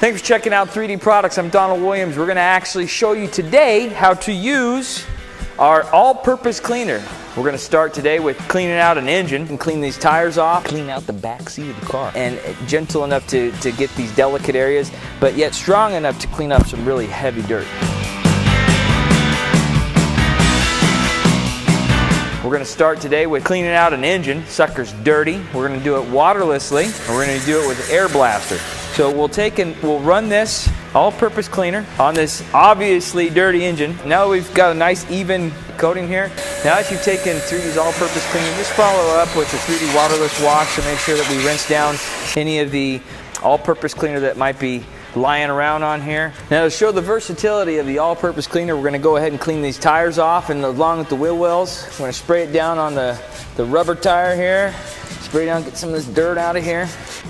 Thanks for checking out 3D Products. I'm Donald Williams. We're going to actually show you today how to use our all-purpose cleaner. We're going to start today with cleaning out an engine and clean these tires off, clean out the back seat of the car, and gentle enough to get these delicate areas, but yet strong enough to clean up some really heavy dirt. We're going to start today with cleaning out an engine. Sucker's dirty. We're going to do it waterlessly, and we're going to do it with air blaster. So we'll run this all-purpose cleaner on this obviously dirty engine. Now we've got a nice even coating here. Now as you've taken 3D's all-purpose cleaner, just follow up with the 3D waterless wash to make sure that we rinse down any of the all-purpose cleaner that might be lying around on here. Now to show the versatility of the all-purpose cleaner, we're going to go ahead and clean these tires off and along with the wheel wells. We're going to spray it down on the rubber tire here. Spray down, get some of this dirt out of here.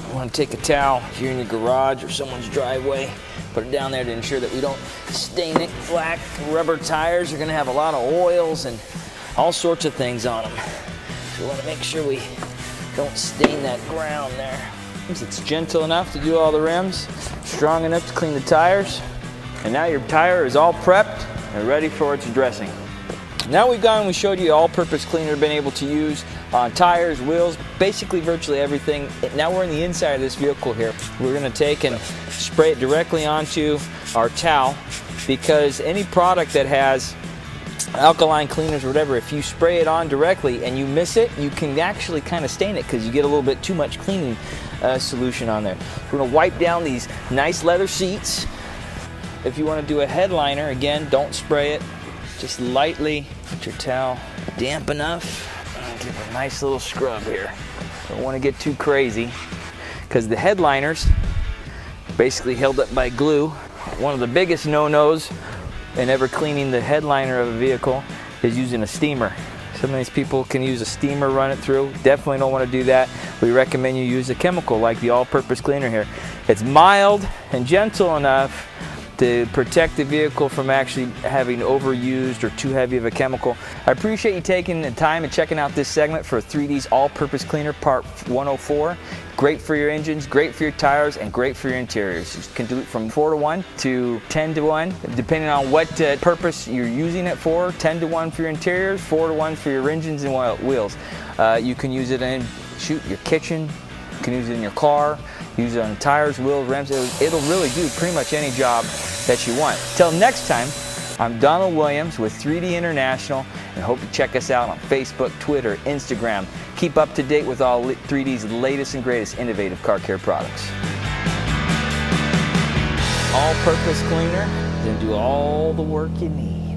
You want to take a towel if you're in your garage or someone's driveway, put it down there to ensure that we don't stain it black. Rubber tires are going to have a lot of oils and all sorts of things on them. So we want to make sure we don't stain that ground there. It's gentle enough to do all the rims, strong enough to clean the tires, and now your tire is all prepped and ready for its dressing. Now we've gone and we showed you all-purpose cleaner been able to use on tires, wheels, basically virtually everything. Now we're in the inside of this vehicle here. We're going to take and spray it directly onto our towel, because any product that has alkaline cleaners or whatever, if you spray it on directly and you miss it, you can actually kind of stain it because you get a little bit too much cleaning solution on there. We're going to wipe down these nice leather seats. If you want to do a headliner, again, don't spray it. Just lightly get your towel damp enough and give it a nice little scrub here. Don't want to get too crazy because the headliners basically held up by glue. One of the biggest no-nos in ever cleaning the headliner of a vehicle is using a steamer. Some of these people can use a steamer, run it through. Definitely don't want to do that. We recommend you use a chemical like the all-purpose cleaner here. It's mild and gentle enough to protect the vehicle from actually having overused or too heavy of a chemical. I appreciate you taking the time and checking out this segment for 3D's all-purpose cleaner part 104. Great for your engines, great for your tires, and great for your interiors. You can do it from 4-to-1 to 10-to-1, depending on what purpose you're using it for. 10-to-1 for your interiors, 4-to-1 for your engines and wheels. You can use it in your kitchen, you can use it in your car, use it on tires, wheels, rims. It'll really do pretty much any job that you want. Till next time, I'm Donald Williams with 3D International, and hope you check us out on Facebook, Twitter, Instagram. Keep up to date with all 3D's latest and greatest innovative car care products. All-purpose cleaner, then do all the work you need.